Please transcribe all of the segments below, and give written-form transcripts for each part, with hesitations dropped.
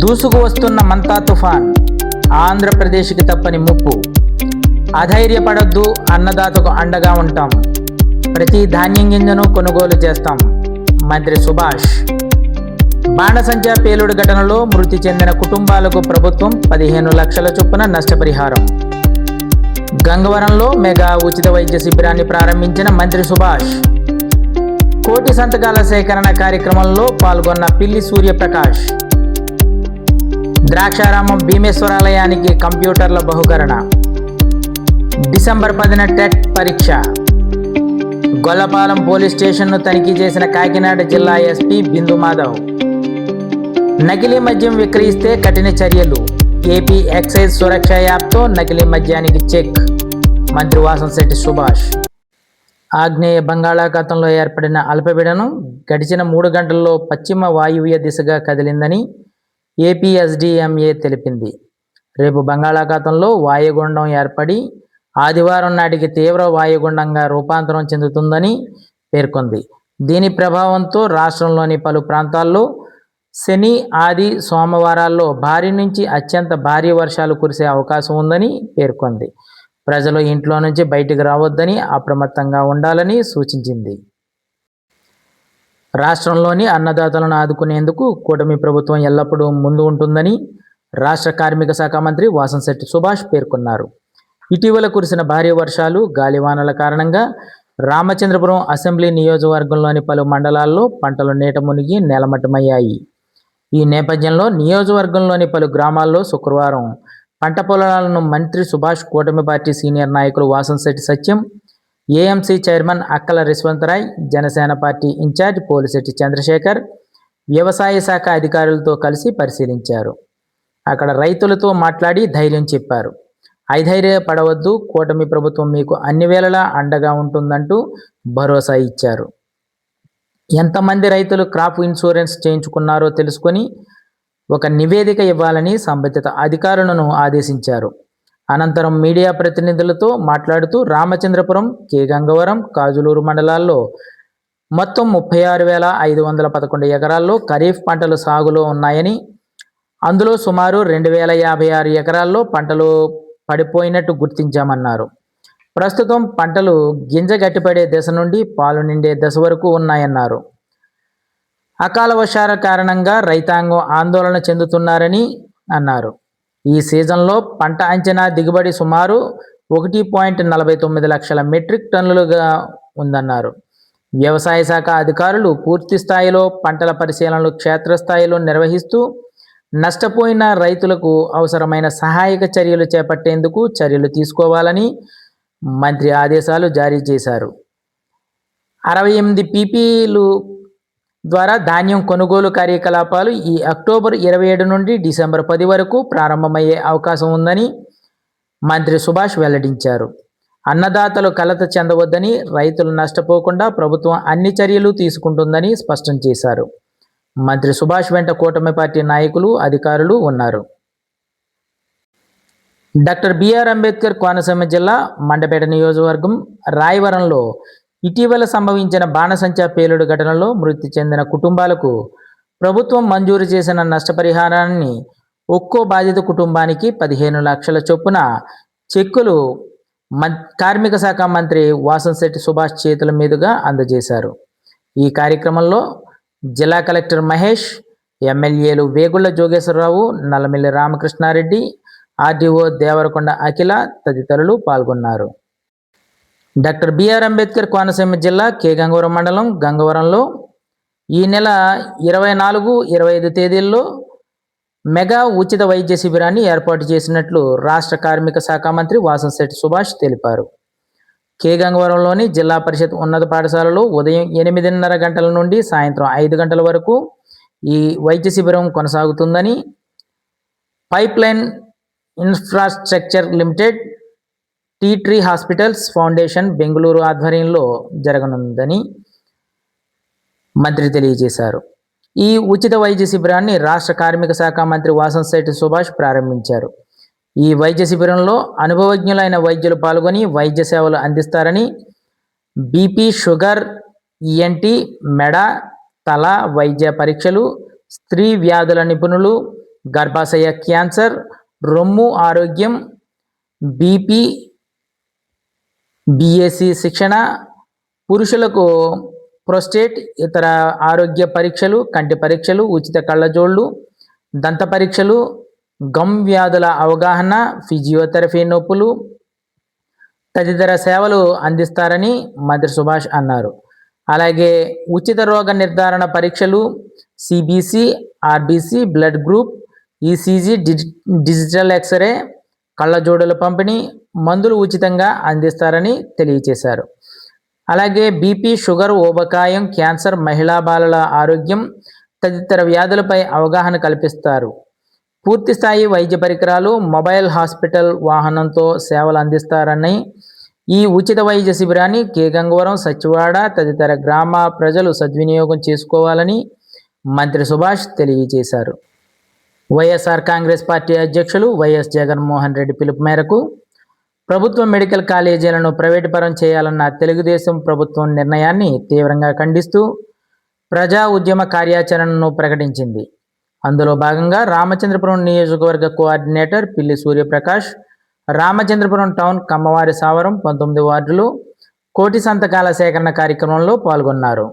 దూసుకు వస్తున్న మంతా తుఫాన్ ఆంధ్రప్రదేశ్కి తప్పని ముప్పు. అధైర్యపడొద్దు, అన్నదాతకు అండగా ఉంటాం, ప్రతి ధాన్యం గింజను కొనుగోలు చేస్తాం. మంత్రి సుభాష్. బాణసంచా పేలుడు ఘటనలో మృతి చెందిన కుటుంబాలకు ప్రభుత్వం 15 లక్షల చొప్పున నష్టపరిహారం. గంగవరంలో మెగా ఉచిత వైద్య శిబిరాన్ని ప్రారంభించిన మంత్రి సుభాష్. కోటి సంతకాల సేకరణ కార్యక్రమంలో పాల్గొన్న పిల్లి సూర్యప్రకాష్. ద్రాక్షారామం భీమేశ్వరాలయానికి కంప్యూటర్ల బహుకరణ. డిసెంబర్ 10న టెట్ పరీక్ష. గొల్లపాలెం పోలీస్ స్టేషన్ను తనిఖీ చేసిన కాకినాడ జిల్లా ఎస్పీ బిందు మాధవ్. నకిలీ మద్యం విక్రయిస్తే కఠిన చర్యలు. ఏపీ ఎక్సైజ్ సురక్ష యాప్తో నకిలీ మద్యానికి చెక్. మంత్రి వాసంశెట్టి సుభాష్. ఆగ్నేయ బంగాళాఖాతంలో ఏర్పడిన అల్పపీడనం గడిచిన 3 గంటల్లో పశ్చిమ వాయువ్య దిశగా కదిలిందని ఏపీఎస్డీఎంఏ తెలిపింది. రేపు బంగాళాఖాతంలో వాయుగుండం ఏర్పడి ఆదివారం నాటికి తీవ్ర వాయుగుండంగా రూపాంతరం చెందుతుందని పేర్కొంది. దీని ప్రభావంతో రాష్ట్రంలోని పలు ప్రాంతాల్లో శని, ఆది, సోమవారాల్లో భారీ నుంచి అత్యంత భారీ వర్షాలు కురిసే అవకాశం ఉందని పేర్కొంది. ప్రజలు ఇంట్లో నుంచి బయటికి రావద్దని, అప్రమత్తంగా ఉండాలని సూచించింది. రాష్ట్రంలోని అన్నదాతలను ఆదుకునేందుకు కూటమి ప్రభుత్వం ఎల్లప్పుడూ ముందు ఉంటుందని రాష్ట్ర కార్మిక శాఖ మంత్రి వాసంశెట్టి సుభాష్ పేర్కొన్నారు. ఇటీవల కురిసిన భారీ వర్షాలు, గాలివానల కారణంగా రామచంద్రపురం అసెంబ్లీ నియోజకవర్గంలోని పలు మండలాల్లో పంటలు నీట మునిగి నేలమట్టమయ్యాయి. ఈ నేపథ్యంలో నియోజకవర్గంలోని పలు గ్రామాల్లో శుక్రవారం పంట పొలాలను మంత్రి సుభాష్, కూటమి పార్టీ సీనియర్ నాయకులు వాసంశెట్టి సత్యం, ఏఎంసీ చైర్మన్ అక్కల రిశ్వంతరాయ్, జనసేన పార్టీ ఇన్ఛార్జ్ పోలిశెట్టి చంద్రశేఖర్, వ్యవసాయ శాఖ అధికారులతో కలిసి పరిశీలించారు. అక్కడ రైతులతో మాట్లాడి ధైర్యం చెప్పారు. అధైర్యపడవద్దు, కూటమి ప్రభుత్వం మీకు అన్ని వేళలా అండగా ఉంటుందంటూ భరోసా ఇచ్చారు. ఎంతమంది రైతులు క్రాప్ ఇన్సూరెన్స్ చేయించుకున్నారో తెలుసుకొని ఒక నివేదిక ఇవ్వాలని సంబంధిత అధికారులను ఆదేశించారు. అనంతరం మీడియా ప్రతినిధులతో మాట్లాడుతూ రామచంద్రపురం, కే గంగవరం, కాజులూరు మండలాల్లో మొత్తం 36,511 ఎకరాల్లో ఖరీఫ్ పంటలు సాగులో ఉన్నాయని, అందులో సుమారు 2,056 ఎకరాల్లో పంటలు పడిపోయినట్టు గుర్తించామన్నారు. ప్రస్తుతం పంటలు గింజ గట్టిపడే దశ నుండి పాలు నిండే దశ వరకు ఉన్నాయన్నారు. అకాల వర్షాల కారణంగా రైతాంగం ఆందోళన చెందుతున్నారని అన్నారు. ఈ సీజన్లో పంట అంచనా దిగుబడి సుమారు 1.49 లక్షల మెట్రిక్ టన్నులుగా ఉందన్నారు. వ్యవసాయ శాఖ అధికారులు పూర్తి స్థాయిలో పంటల పరిశీలనలు క్షేత్రస్థాయిలో నిర్వహిస్తూ నష్టపోయిన రైతులకు అవసరమైన సహాయక చర్యలు చేపట్టేందుకు చర్యలు తీసుకోవాలని మంత్రి ఆదేశాలు జారీ చేశారు. 68 పీపీలు ద్వారా ధాన్యం కొనుగోలు కార్యకలాపాలు ఈ అక్టోబర్ 27 నుండి డిసెంబర్ 10 వరకు ప్రారంభమయ్యే అవకాశం ఉందని మంత్రి సుభాష్ వెల్లడించారు. అన్నదాతలు కలత చెందవద్దని, రైతులు నష్టపోకుండా ప్రభుత్వం అన్ని చర్యలు తీసుకుంటుందని స్పష్టం చేశారు. మంత్రి సుభాష్ వెంట కూటమి పార్టీ నాయకులు, అధికారులు ఉన్నారు. డాక్టర్ బిఆర్ అంబేద్కర్ కోనసీమ జిల్లా మండపేట నియోజకవర్గం రాయవరంలో ఇటీవల సంభవించిన బాణసంచా పేలుడు ఘటనలో మృతి చెందిన కుటుంబాలకు ప్రభుత్వం మంజూరు చేసిన నష్టపరిహారాన్ని ఒక్కో బాధిత కుటుంబానికి 15 లక్షల చొప్పున చెక్కులు కార్మిక శాఖ మంత్రి వాసంశెట్టి సుభాష్ చేతుల మీదుగా అందజేశారు. ఈ కార్యక్రమంలో జిల్లా కలెక్టర్ మహేష్, ఎమ్మెల్యేలు వేగుళ్ల జోగేశ్వరరావు, నల్లమిల్లి రామకృష్ణారెడ్డి, ఆర్డీఓ దేవరకొండ అఖిల తదితరులు పాల్గొన్నారు. డాక్టర్ బిఆర్ అంబేద్కర్ కోనసీమ జిల్లా కే గంగవరం మండలం గంగవరంలో ఈ నెల 24, 25 తేదీల్లో మెగా ఉచిత వైద్య శిబిరాన్ని ఏర్పాటు చేసినట్లు రాష్ట్ర కార్మిక శాఖ మంత్రి వాసంశెట్టి సుభాష్ తెలిపారు. కే గంగవరంలోని జిల్లా పరిషత్ ఉన్నత పాఠశాలలో ఉదయం 8:30 గంటల నుండి సాయంత్రం 5 గంటల వరకు ఈ వైద్య శిబిరం కొనసాగుతుందని pipeline infrastructure limited, tea-tree hospitals foundation Bengaluru ఆధ్వర్యంలో జరగనుందని మంత్రి తెలియజేశారు. ఈ ఉచిత వైద్య శిబిరాన్ని రాష్ట్ర కార్మిక శాఖ మంత్రి వాసంశెట్టి సుభాష్ ప్రారంభించారు. ఈ వైద్య శిబిరంలో అనుభవజ్ఞులైన వైద్యులు పాల్గొని వైద్య సేవలు అందిస్తారని, బీపీ, షుగర్, ఈఎన్టీ, మెడ, తల వైద్య పరీక్షలు, స్త్రీ వ్యాధుల నిపుణులు, గర్భాశయ క్యాన్సర్, రొమ్ము ఆరోగ్యం, బీపీ, బీఎస్సీ శిక్షణ, పురుషులకు ప్రోస్టేట్, ఇతర ఆరోగ్య పరీక్షలు, కంటి పరీక్షలు, ఉచిత కళ్ళజోళ్ళు, దంత పరీక్షలు, గమ్ వ్యాధుల అవగాహన, ఫిజియోథెరపీ, నొప్పులు తదితర సేవలు అందిస్తారని మంత్రి సుభాష్ అన్నారు. అలాగే ఉచిత రోగ నిర్ధారణ పరీక్షలు, CBC, RBC, blood group, ECG, digital X-ray, కళ్ళజోడుల పంపిణీ, మందులు ఉచితంగా అందిస్తారని తెలియజేశారు. అలాగే బీపీ, షుగర్, ఊబకాయం, క్యాన్సర్, మహిళా బాలల ఆరోగ్యం తదితర వ్యాధులపై అవగాహన కల్పిస్తారు. పూర్తిస్థాయి వైద్య పరికరాలు, మొబైల్ హాస్పిటల్ వాహనంతో సేవలు అందిస్తారని ఈ ఉచిత వైద్య శిబిరాన్ని కే గంగవరం, సచివాడ తదితర గ్రామ ప్రజలు సద్వినియోగం చేసుకోవాలని మంత్రి సుభాష్ తెలియజేశారు. వైఎస్ఆర్ కాంగ్రెస్ పార్టీ అధ్యక్షులు వైఎస్ జగన్మోహన్ రెడ్డి పిలుపు మేరకు ప్రభుత్వ మెడికల్ కాలేజీలను ప్రైవేటుపరం చేయాలన్న తెలుగుదేశం ప్రభుత్వం నిర్ణయాన్ని తీవ్రంగా ఖండిస్తూ ప్రజా ఉద్యమ కార్యాచరణను ప్రకటించింది. అందులో భాగంగా రామచంద్రపురం నియోజకవర్గ కోఆర్డినేటర్ పిల్లి సూర్యప్రకాష్ రామచంద్రపురం టౌన్, కమ్మవారి సావరం 19 వార్డులు కోటి సంతకాల సేకరణ కార్యక్రమంలో పాల్గొన్నారు.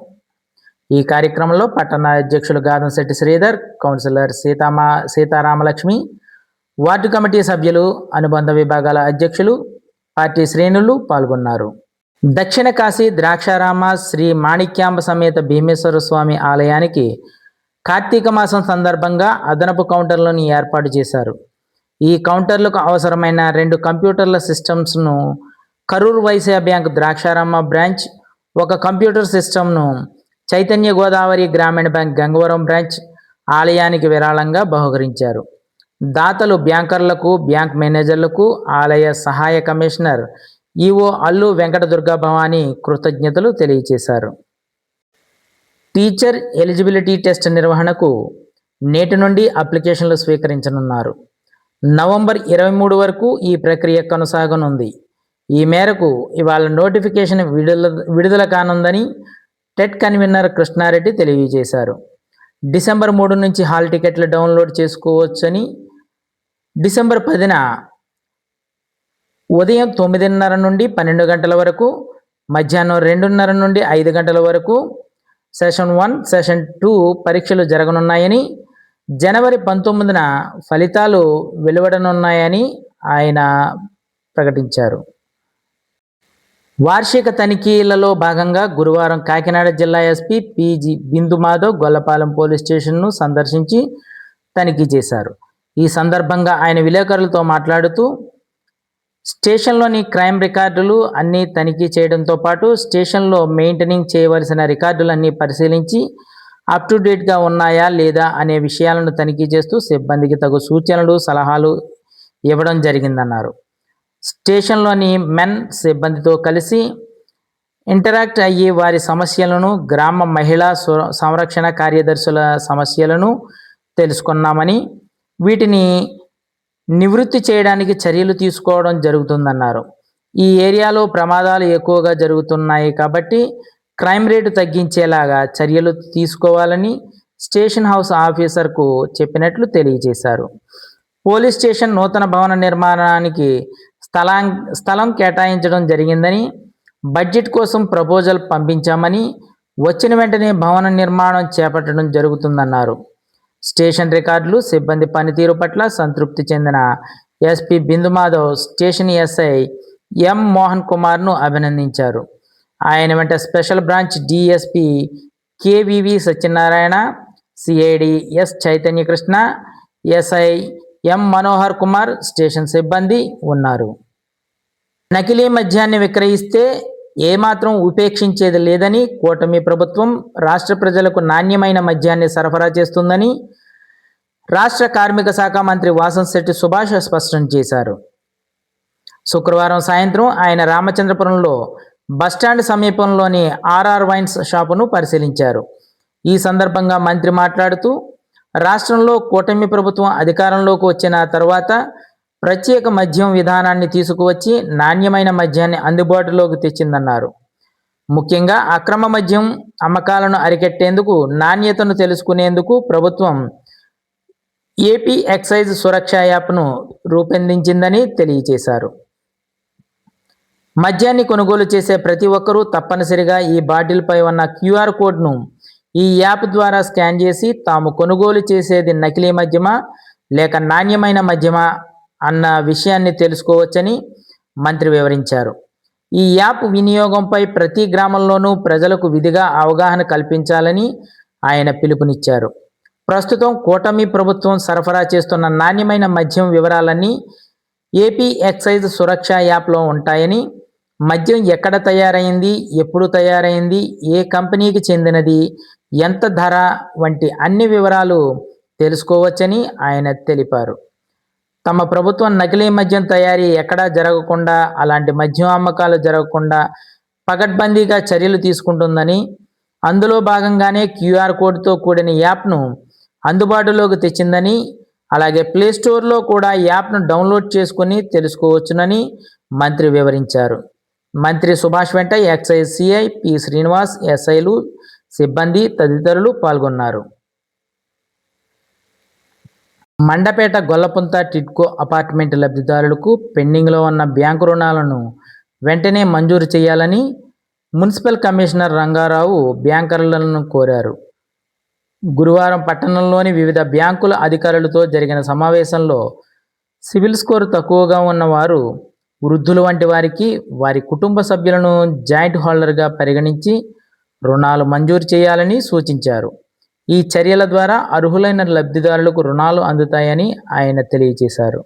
ఈ కార్యక్రమంలో పట్టణ అధ్యక్షులు Gadamsetti Sridhar, councillor Seetharamalakshmi, ward committee సభ్యులు, అనుబంధ విభాగాల అధ్యక్షులు, పార్టీ శ్రేణులు పాల్గొన్నారు. దక్షిణ కాశీ ద్రాక్షారామ శ్రీ మాణిక్యాంబ సమేత భీమేశ్వర స్వామి ఆలయానికి కార్తీక మాసం సందర్భంగా అదనపు కౌంటర్లను ఏర్పాటు చేశారు. ఈ కౌంటర్లకు అవసరమైన 2 కంప్యూటర్ల సిస్టమ్స్ను Karur Vysya bank Draksharama branch, 1 computer సిస్టమ్ను చైతన్య గోదావరి గ్రామీణ బ్యాంక్ గంగవరం బ్రాంచ్ ఆలయానికి విరాళంగా బహుకరించారు. దాతలు బ్యాంకర్లకు, బ్యాంక్ మేనేజర్లకు ఆలయ సహాయ కమిషనర్ ఈఓ అల్లు వెంకట దుర్గా భవానీ కృతజ్ఞతలు తెలియజేశారు. టీచర్ ఎలిజిబిలిటీ టెస్ట్ నిర్వహణకు నేటి నుండి అప్లికేషన్లు స్వీకరించనున్నారు. నవంబర్ 23 వరకు ఈ ప్రక్రియ కొనసాగనుంది. ఈ మేరకు ఇవాళ నోటిఫికేషన్ విడుదల కానుందని టెట్ కన్వీనర్ కృష్ణారెడ్డి తెలియజేశారు. డిసెంబర్ 3 నుంచి హాల్ టికెట్లు డౌన్లోడ్ చేసుకోవచ్చని, డిసెంబర్ 10న ఉదయం 9:30 నుండి 12 గంటల వరకు, మధ్యాహ్నం 2:30 నుండి 5 గంటల వరకు సెషన్ 1, సెషన్ 2 పరీక్షలు జరగనున్నాయని, జనవరి 19న ఫలితాలు వెలువడనున్నాయని ఆయన ప్రకటించారు. వార్షిక తనిఖీలలో భాగంగా గురువారం కాకినాడ జిల్లా ఎస్పీ పిజి బిందు మాధవ్ గొల్లపాలెం పోలీస్ స్టేషన్ను సందర్శించి తనిఖీ చేశారు. ఈ సందర్భంగా ఆయన విలేకరులతో మాట్లాడుతూ స్టేషన్లోని క్రైమ్ రికార్డులు అన్నీ తనిఖీ చేయడంతో పాటు స్టేషన్లో మెయింటెనింగ్ చేయవలసిన రికార్డులన్నీ పరిశీలించి అప్ టు డేట్గా ఉన్నాయా లేదా అనే విషయాలను తనిఖీ చేస్తూ సిబ్బందికి తగు సూచనలు, సలహాలు ఇవ్వడం జరిగిందన్నారు. స్టేషన్లోని మెన్ సిబ్బందితో కలిసి ఇంటరాక్ట్ అయ్యి వారి సమస్యలను, గ్రామ మహిళా సంరక్షణ కార్యదర్శుల సమస్యలను తెలుసుకున్నామని, వీటిని నివృత్తి చేయడానికి చర్యలు తీసుకోవడం జరుగుతుందన్నారు. ఈ ఏరియాలో ప్రమాదాలు ఎక్కువగా జరుగుతున్నాయి కాబట్టి క్రైమ్ రేటు తగ్గించేలాగా చర్యలు తీసుకోవాలని స్టేషన్ హౌస్ ఆఫీసర్కు చెప్పినట్లు తెలియజేశారు. పోలీస్ స్టేషన్ నూతన భవన నిర్మాణానికి స్థలం కేటాయించడం జరిగిందని, బడ్జెట్ కోసం ప్రపోజల్ పంపించామని, వచ్చిన వెంటనే భవన నిర్మాణం చేపట్టడం జరుగుతుందన్నారు. స్టేషన్ రికార్డులు, సిబ్బంది పనితీరు పట్ల సంతృప్తి చెందిన SP Bindu Madhav station SI M Mohan కుమార్ను అభినందించారు. ఆయన వెంట special branch DSP KVV Satyanarayana, CID S Chaitanyakrishna, SI M Manohar Kumar station సిబ్బంది ఉన్నారు. నకిలీ మద్యాన్ని విక్రయిస్తే ఏమాత్రం ఉపేక్షించేది లేదని, కూటమి ప్రభుత్వం రాష్ట్ర ప్రజలకు నాణ్యమైన మద్యాన్ని సరఫరా చేస్తుందని రాష్ట్ర కార్మిక శాఖ మంత్రి వాసంశెట్టి సుభాష్ స్పష్టం చేశారు. శుక్రవారం సాయంత్రం ఆయన రామచంద్రపురంలో బస్టాండ్ సమీపంలోని ఆర్ఆర్ వైన్స్ షాపును పరిశీలించారు. ఈ సందర్భంగా మంత్రి మాట్లాడుతూ రాష్ట్రంలో కూటమి ప్రభుత్వం అధికారంలోకి వచ్చిన తర్వాత ప్రత్యేక మద్యం విధానాన్ని తీసుకువచ్చి నాణ్యమైన మద్యాన్ని అందుబాటులోకి తెచ్చిందన్నారు. ముఖ్యంగా అక్రమ మద్యం అమ్మకాలను అరికట్టేందుకు, నాణ్యతను తెలుసుకునేందుకు ప్రభుత్వం ఏపీ ఎక్సైజ్ సురక్ష యాప్ను రూపొందించిందని తెలియజేశారు. మద్యాన్ని కొనుగోలు చేసే ప్రతి ఒక్కరూ తప్పనిసరిగా ఈ బాటిల్పై ఉన్న క్యూఆర్ కోడ్ను ఈ యాప్ ద్వారా స్కాన్ చేసి తాము కొనుగోలు చేసేది నకిలీ మద్యమా లేక నాణ్యమైన మద్యమా అన్న విషయాన్ని తెలుసుకోవచ్చని మంత్రి వివరించారు. ఈ యాప్ వినియోగంపై ప్రతి గ్రామంలోనూ ప్రజలకు విధిగా అవగాహన కల్పించాలని ఆయన పిలుపునిచ్చారు. ప్రస్తుతం కూటమి ప్రభుత్వం సరఫరా చేస్తున్న నాణ్యమైన మద్యం వివరాలన్నీ ఏపీ ఎక్సైజ్ సురక్ష యాప్లో ఉంటాయని, మద్యం ఎక్కడ తయారైంది, ఎప్పుడు తయారైంది, ఏ కంపెనీకి చెందినది, ఎంత ధర వంటి అన్ని వివరాలు తెలుసుకోవచ్చని ఆయన తెలిపారు. తమ ప్రభుత్వం నకిలీ మద్యం తయారీ ఎక్కడా జరగకుండా, అలాంటి మద్యం అమ్మకాలు జరగకుండా పకడ్బందీగా చర్యలు తీసుకుంటుందని, అందులో భాగంగానే క్యూఆర్ కోడ్తో కూడిన యాప్ను అందుబాటులోకి తెచ్చిందని, అలాగే ప్లేస్టోర్లో కూడా యాప్ను డౌన్లోడ్ చేసుకుని తెలుసుకోవచ్చునని మంత్రి వివరించారు. మంత్రి సుభాష్ వెంట ఎక్సైజ్ సిఐ పి శ్రీనివాస్, ఎస్ఐలు, సిబ్బంది తదితరులు పాల్గొన్నారు. మండపేట గొల్లపుంత టిడ్కో అపార్ట్మెంట్ లబ్ధిదారులకు పెండింగ్లో ఉన్న బ్యాంకు రుణాలను వెంటనే మంజూరు చేయాలని మున్సిపల్ కమిషనర్ రంగారావు బ్యాంకర్లను కోరారు. గురువారం పట్టణంలోని వివిధ బ్యాంకుల అధికారులతో జరిగిన సమావేశంలో సిబిల్ స్కోర్ తక్కువగా ఉన్నవారు, వృద్ధులు వంటి వారికి వారి కుటుంబ సభ్యులను జాయింట్ హోల్డర్గా పరిగణించి రుణాలు మంజూరు చేయాలని సూచించారు. ఈ చర్యల ద్వారా అర్హులైన లబ్ధిదారులకు రుణాలు అందుతాయని ఆయన తెలియజేశారు.